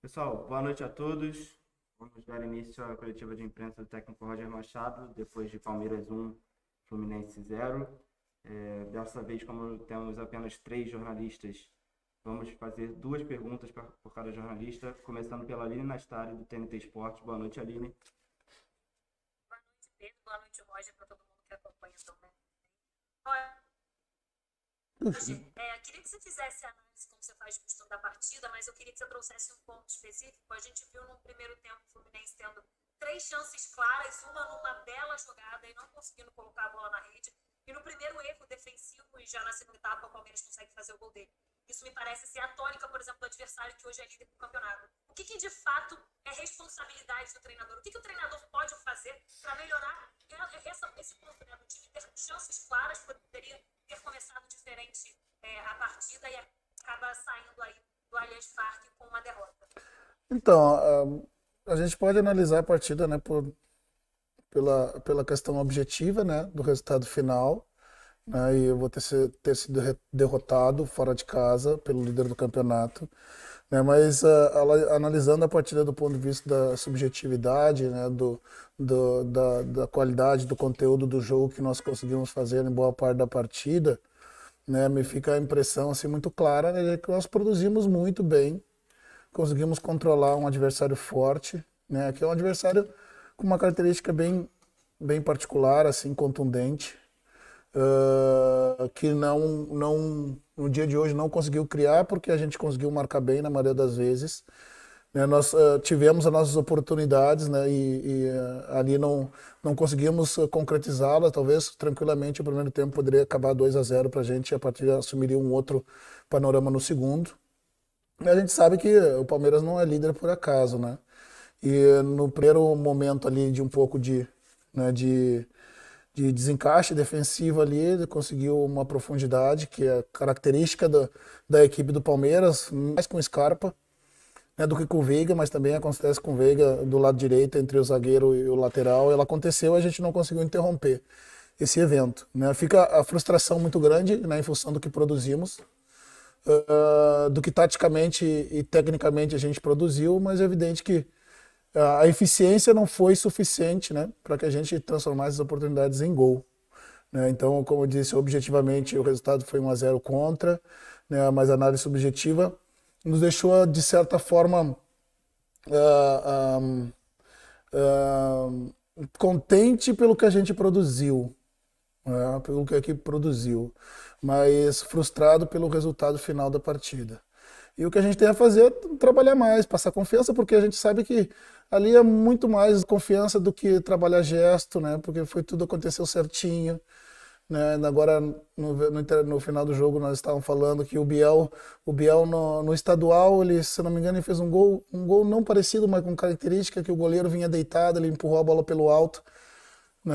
Pessoal, boa noite a todos. Vamos dar início à coletiva de imprensa do técnico Roger Machado, depois de Palmeiras 1, Fluminense 0. Dessa vez, como temos apenas 3 jornalistas, vamos fazer 2 perguntas por cada jornalista, começando pela Aline Nastari, do TNT Esportes. Boa noite, Aline. Boa noite, Pedro. Boa noite, Roger, para todo mundo que acompanha também. Hoje, queria que você fizesse a análise como você faz de costume da partida, mas eu queria que você trouxesse um ponto específico. A gente viu no primeiro tempo o Fluminense tendo 3 chances claras, uma numa bela jogada e não conseguindo colocar a bola na rede. E no primeiro erro defensivo, e já na segunda etapa, o Palmeiras consegue fazer o gol dele. Isso me parece ser a tônica, por exemplo, do adversário que hoje é líder do campeonato. O que de fato é responsabilidade do treinador? O que o treinador pode fazer para melhorar esse ponto, né, do time ter chances claras, poderia ter começado diferente a partida e acaba saindo aí do Allianz Parque com uma derrota? Então, a gente pode analisar a partida, né, pela questão objetiva, né, do resultado final, né, e eu vou ter sido derrotado fora de casa pelo líder do campeonato, né, mas analisando a partida do ponto de vista da subjetividade, né, da qualidade do conteúdo do jogo que nós conseguimos fazer em boa parte da partida, né, me fica a impressão assim, muito clara, né, que nós produzimos muito bem, conseguimos controlar um adversário forte, né, que é um adversário com uma característica bem particular, assim, contundente, que no dia de hoje não conseguiu criar, porque a gente conseguiu marcar bem na maioria das vezes. Né, nós tivemos as nossas oportunidades, né, ali não conseguimos concretizá-las. Talvez tranquilamente o primeiro tempo poderia acabar 2-0 para a gente e a partida assumiria um outro panorama no segundo. E a gente sabe que o Palmeiras não é líder por acaso, né? E no primeiro momento ali de um pouco né, de desencaixe defensivo ali, ele conseguiu uma profundidade que é característica da equipe do Palmeiras, mais com o Scarpa, né, do que com o Veiga, mas também acontece com o Veiga do lado direito, entre o zagueiro e o lateral. Ela aconteceu e a gente não conseguiu interromper esse evento. Né? Fica a frustração muito grande, né, em função do que produzimos, do que taticamente e tecnicamente a gente produziu, mas é evidente que a eficiência não foi suficiente, né, para que a gente transformasse as oportunidades em gol. Né? Então, como eu disse, objetivamente o resultado foi 1-0 contra, né, mas a análise subjetiva nos deixou, de certa forma, uh, contente pelo que a gente produziu, né, pelo que a equipe produziu, mas frustrado pelo resultado final da partida. E o que a gente tem a fazer é trabalhar mais, passar confiança, porque a gente sabe que ali é muito mais confiança do que trabalhar gesto, né? Porque tudo aconteceu certinho, né? Agora, no final do jogo, nós estávamos falando que o Biel no estadual, ele, se não me engano, ele fez um gol não parecido, mas com característica, que o goleiro vinha deitado, ele empurrou a bola pelo alto, né,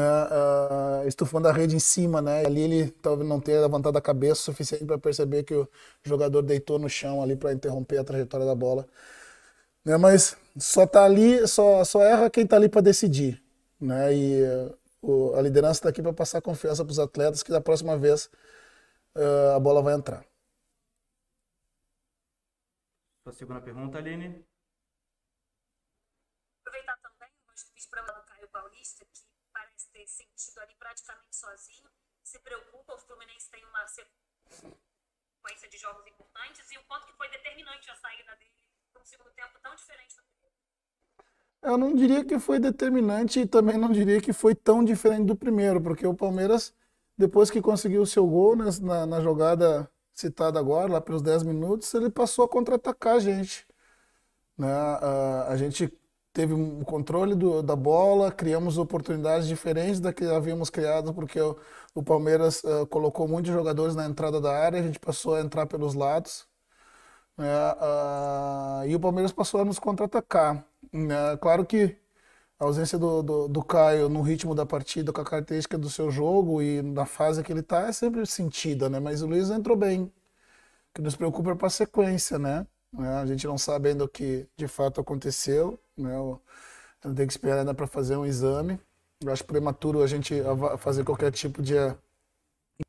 estufando a rede em cima, né? Ali ele talvez não tenha levantado a cabeça o suficiente para perceber que o jogador deitou no chão ali para interromper a trajetória da bola, né? Mas só tá ali, só erra quem tá ali para decidir, né? E a liderança está aqui para passar confiança para os atletas que da próxima vez a bola vai entrar. Sua segunda pergunta, Aline. Aproveitar também, eu fiz para o Caio Paulista, que parece ter sentido ali praticamente sozinho, se preocupa, o Fluminense tem uma sequência de jogos importantes, e o quanto que foi determinante a saída dele para um segundo tempo tão diferente do primeiro. Eu não diria que foi determinante e também não diria que foi tão diferente do primeiro, porque o Palmeiras, depois que conseguiu o seu gol na jogada citada agora, lá pelos 10 minutos, ele passou a contra-atacar a gente. Né? A gente teve um controle da bola, criamos oportunidades diferentes da que havíamos criado, porque o Palmeiras colocou muitos jogadores na entrada da área, a gente passou a entrar pelos lados, né? E o Palmeiras passou a nos contra-atacar. Né? Claro que a ausência do Caio no ritmo da partida, com a característica do seu jogo e na fase que ele está, é sempre sentida, né? Mas o Luiz entrou bem. O que nos preocupa é para a sequência, né? A gente não sabe ainda o que de fato aconteceu, né? Tem que esperar ainda para fazer um exame. Eu acho prematuro a gente fazer qualquer tipo de...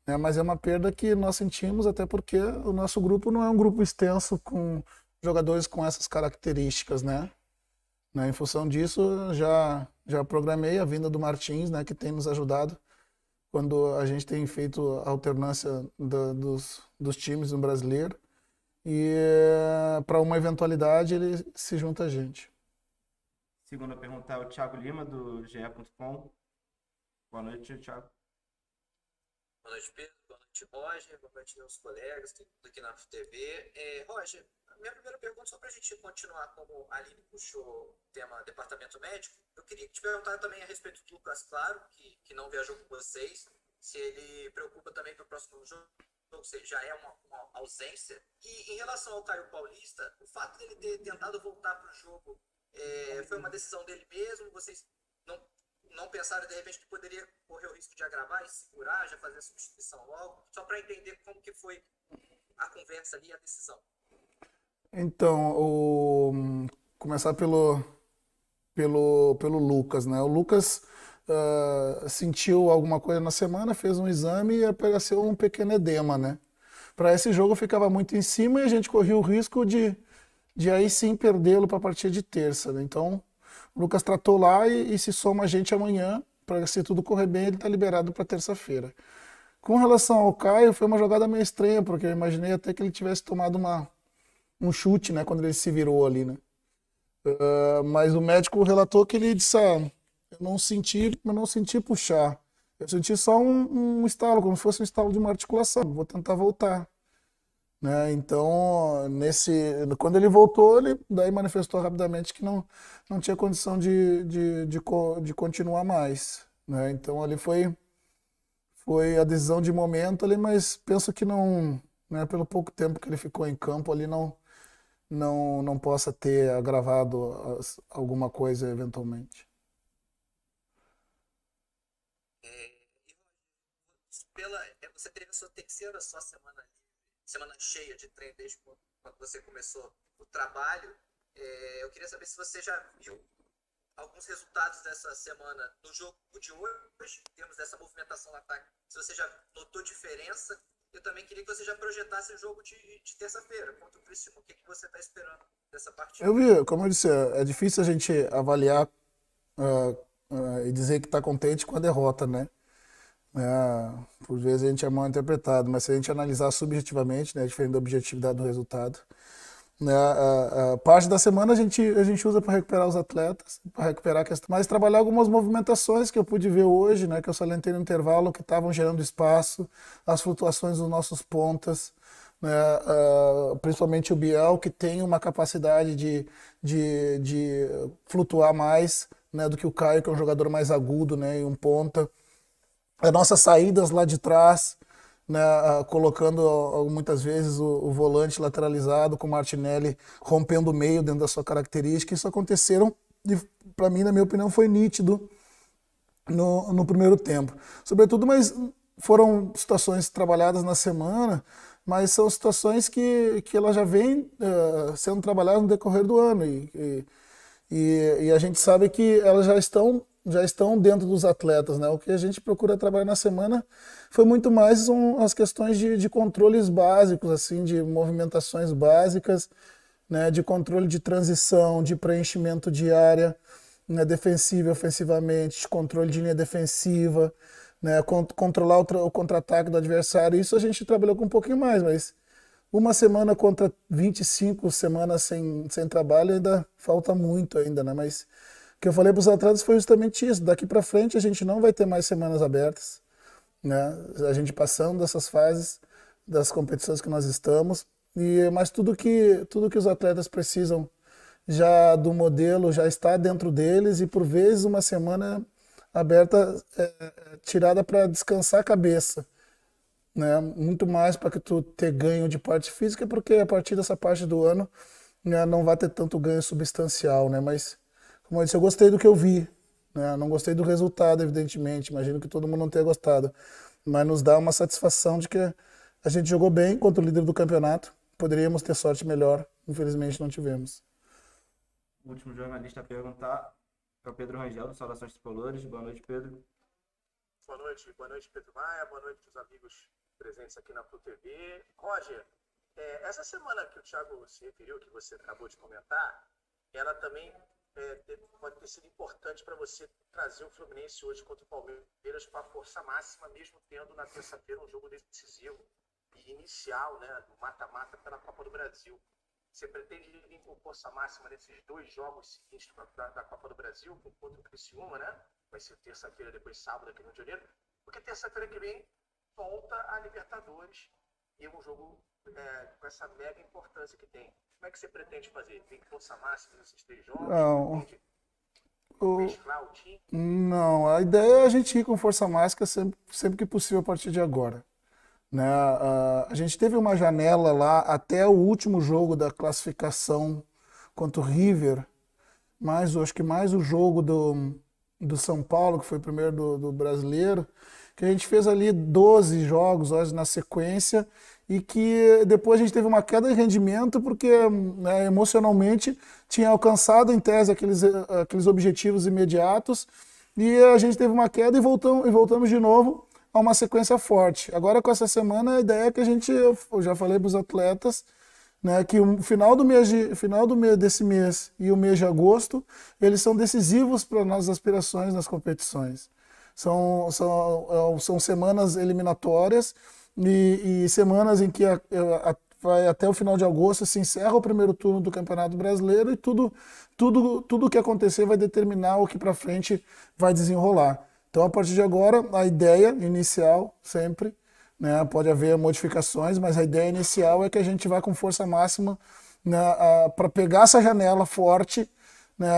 Né? Mas é uma perda que nós sentimos, até porque o nosso grupo não é um grupo extenso com jogadores com essas características, né? Em função disso, já programei a vinda do Martins, né, que tem nos ajudado quando a gente tem feito a alternância dos times no brasileiro. E para uma eventualidade ele se junta a gente. Segunda pergunta é o Thiago Lima, do ge.com. Boa noite, Thiago. Boa noite, Pedro. Boa noite, Roger. Boa noite, meus colegas, tudo aqui na FTV. Roger, a minha primeira pergunta, só para a gente continuar como a Aline puxou o tema departamento médico, eu queria te perguntar também a respeito do Lucas Claro, que não viajou com vocês, se ele preocupa também para o próximo jogo, ou seja, já é uma ausência. E em relação ao Caio Paulista, o fato dele ter tentado voltar para o jogo foi uma decisão dele mesmo? Vocês não pensaram, de repente, que poderia correr o risco de agravar e segurar, já fazer a substituição logo? Só para entender como que foi a conversa ali e a decisão. Então, começar pelo Lucas, né? O Lucas sentiu alguma coisa na semana, fez um exame e apareceu um pequeno edema, né? Para esse jogo ficava muito em cima e a gente corria o risco de aí sim perdê-lo para a partir de terça, né? Então, o Lucas tratou lá e se soma a gente amanhã, para se tudo correr bem, ele está liberado para terça-feira. Com relação ao Caio, foi uma jogada meio estranha, porque eu imaginei até que ele tivesse tomado um chute, né, quando ele se virou ali, né? Mas o médico relatou que ele disse, eu não senti puxar. Eu senti só um estalo, como se fosse um estalo de uma articulação. Vou tentar voltar. Né? Então, quando ele voltou, ele daí manifestou rapidamente que não tinha condição de continuar mais. Né? Então, ali foi a decisão de momento ali, mas penso que não, né, pelo pouco tempo que ele ficou em campo ali, não possa ter agravado alguma coisa eventualmente. Você teve a sua terceira semana cheia de treino desde quando você começou o trabalho. Eu queria saber se você já viu alguns resultados dessa semana no jogo de hoje, em termos dessa movimentação no ataque, se você já notou diferença. Eu também queria que você já projetasse o jogo de terça-feira contra o Criciúma. O que você está esperando dessa partida? Eu vi, como eu disse, é difícil a gente avaliar e dizer que está contente com a derrota, né? Por vezes a gente é mal interpretado, mas se a gente analisar subjetivamente, né, diferente da objetividade do resultado, né, a parte da semana a gente usa para recuperar os atletas, para recuperar a questão, mas trabalhar algumas movimentações que eu pude ver hoje, né, que eu salientei no intervalo, que estavam gerando espaço, as flutuações dos nossos pontas, né, principalmente o Biel, que tem uma capacidade de flutuar mais, né, do que o Caio, que é um jogador mais agudo, né, e um ponta. As nossas saídas lá de trás, né, colocando muitas vezes o volante lateralizado com o Martinelli rompendo o meio dentro da sua característica. Isso aconteceram, para mim, na minha opinião, foi nítido no primeiro tempo. Sobretudo, mas foram situações trabalhadas na semana, mas são situações que elas já vêm sendo trabalhadas no decorrer do ano. E a gente sabe que elas já estão dentro dos atletas, né? O que a gente procura trabalhar na semana foi muito mais as questões de controles básicos, assim, de movimentações básicas, né? De controle de transição, de preenchimento de área, né? Defensiva e ofensivamente, de controle de linha defensiva, né? Controlar o contra-ataque do adversário. Isso a gente trabalhou com um pouquinho mais, mas uma semana contra 25 semanas sem trabalho ainda falta muito ainda, né? Mas o que eu falei para os atletas foi justamente isso. Daqui para frente a gente não vai ter mais semanas abertas, né? A gente passando dessas fases das competições que nós estamos, mas tudo que os atletas precisam já do modelo já está dentro deles e por vezes uma semana aberta tirada para descansar a cabeça, né? Muito mais para que tu ter ganho de parte física, porque a partir dessa parte do ano, né, não vai ter tanto ganho substancial, né? Mas como eu disse, eu gostei do que eu vi, né? Não gostei do resultado, evidentemente. Imagino que todo mundo não tenha gostado. Mas nos dá uma satisfação de que a gente jogou bem contra o líder do campeonato. Poderíamos ter sorte melhor. Infelizmente, não tivemos. O último jornalista a perguntar é o Pedro Rangel, do Saudações Tricolores. Boa noite, Pedro. Boa noite, Pedro Maia. Boa noite, os amigos presentes aqui na Flu TV. Roger, Essa semana que o Thiago se referiu, que você acabou de comentar, ela também pode ter sido importante para você trazer o Fluminense hoje contra o Palmeiras com a força máxima, mesmo tendo na terça-feira um jogo decisivo e inicial, né, do mata-mata pela Copa do Brasil. Você pretende vir com força máxima nesses 2 jogos seguintes da Copa do Brasil, contra o Criciúma, né? Vai ser terça-feira, depois sábado aqui no Rio de Janeiro, porque terça-feira que vem volta a Libertadores e um jogo com essa mega importância que tem. Como é que você pretende fazer? Tem força máxima nesses 3 jogos? Não, Mesclar o time? não, a ideia é a gente ir com força máxima sempre que possível a partir de agora. Né? A gente teve uma janela lá até o último jogo da classificação contra o River, acho que mais o jogo do São Paulo, que foi o primeiro do Brasileiro, que a gente fez ali 12 jogos hoje na sequência e que depois a gente teve uma queda de rendimento porque, né, emocionalmente tinha alcançado em tese aqueles objetivos imediatos e a gente teve uma queda e voltamos de novo a uma sequência forte. Agora com essa semana a ideia é que eu já falei para os atletas, né, que o final do mês desse mês e o mês de agosto, eles são decisivos para nossas aspirações nas competições. São semanas eliminatórias e semanas em que vai até o final de agosto se encerra o primeiro turno do Campeonato Brasileiro e tudo que acontecer vai determinar o que para frente vai desenrolar. Então, a partir de agora, a ideia inicial sempre, né, pode haver modificações, mas a ideia inicial é que a gente vá com força máxima, né, para pegar essa janela forte, né,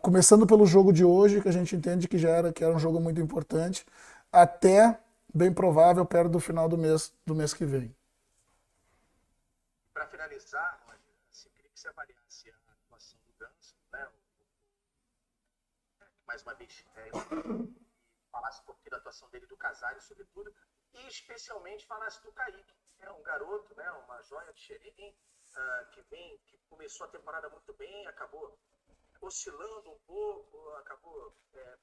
começando pelo jogo de hoje, que a gente entende que era um jogo muito importante, até, bem provável, perto do final do mês que vem. Para finalizar, Roger, eu queria que você avaliasse a atuação do Ganso, né, mais uma vez, falasse um pouquinho da atuação dele, do Casares, sobretudo, e especialmente falasse do Kaique, um garoto, né, uma joia de Xerém, que começou a temporada muito bem, acabou oscilando um pouco, acabou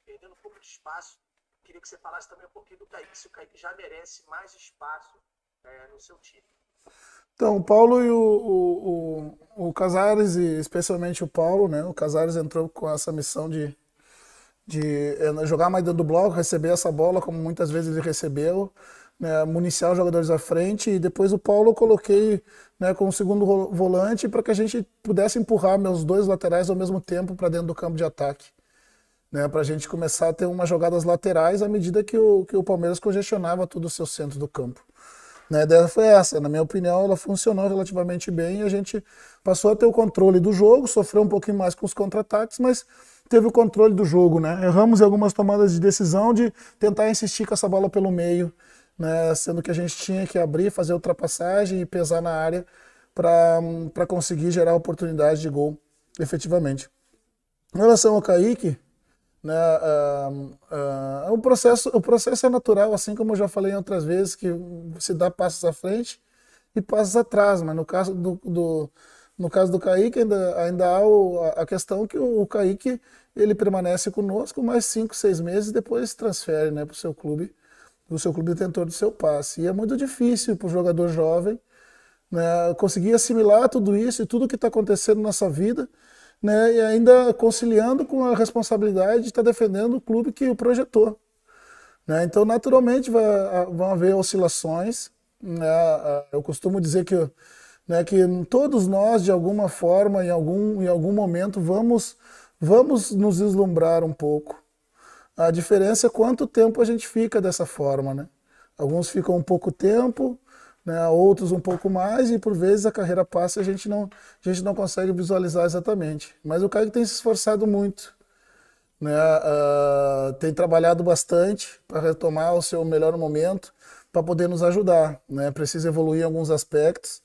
perdendo um pouco de espaço. Queria que você falasse também um pouquinho do Kaique, se o Kaique já merece mais espaço no seu time. Então, o Paulo e o Casares, e especialmente o Paulo, né, o Casares entrou com essa missão de jogar mais dentro do bloco, receber essa bola, como muitas vezes ele recebeu, né, municiar os jogadores à frente, e depois o Paulo eu coloquei, né, como segundo volante para que a gente pudesse empurrar meus 2 laterais ao mesmo tempo para dentro do campo de ataque, né, para a gente começar a ter umas jogadas laterais à medida que o Palmeiras congestionava todo o seu centro do campo. Né, a ideia foi essa, na minha opinião ela funcionou relativamente bem e a gente passou a ter o controle do jogo, sofreu um pouquinho mais com os contra-ataques, mas teve o controle do jogo, né? Erramos em algumas tomadas de decisão de tentar insistir com essa bola pelo meio, né? Sendo que a gente tinha que abrir, fazer ultrapassagem e pesar na área para conseguir gerar oportunidade de gol efetivamente. Em relação ao Kaique, né, o processo é natural, assim como eu já falei em outras vezes, que se dá passos à frente e passos atrás, mas no caso do Kaique ainda há a questão que o Kaique ele permanece conosco mais 5, 6 meses e depois se transfere, né, para o seu clube detentor do seu passe. E é muito difícil para o jogador jovem, né, conseguir assimilar tudo isso e tudo que está acontecendo na sua vida, né, e ainda conciliando com a responsabilidade de estar defendendo o clube que o projetou. Né? Então, naturalmente, vão haver oscilações. Né? Eu costumo dizer que todos nós, de alguma forma, em algum momento, vamos nos deslumbrar um pouco. A diferença é quanto tempo a gente fica dessa forma. Né? Alguns ficam um pouco tempo, né, outros um pouco mais, e por vezes a carreira passa e a gente não consegue visualizar exatamente. Mas o Kaique tem se esforçado muito, né, tem trabalhado bastante para retomar o seu melhor momento, para poder nos ajudar. Né, precisa evoluir em alguns aspectos,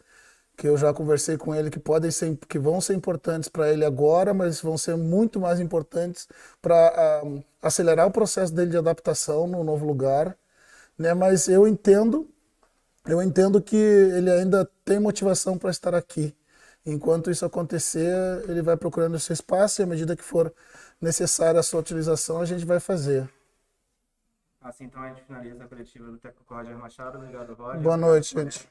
que eu já conversei com ele, que vão ser importantes para ele agora, mas vão ser muito mais importantes para acelerar o processo dele de adaptação no novo lugar. Né, mas eu entendo que ele ainda tem motivação para estar aqui. Enquanto isso acontecer, ele vai procurando o seu espaço e à medida que for necessária a sua utilização, a gente vai fazer. Assim, então a gente finaliza a coletiva do técnico Roger Machado. Obrigado, Roger. Boa noite, gente.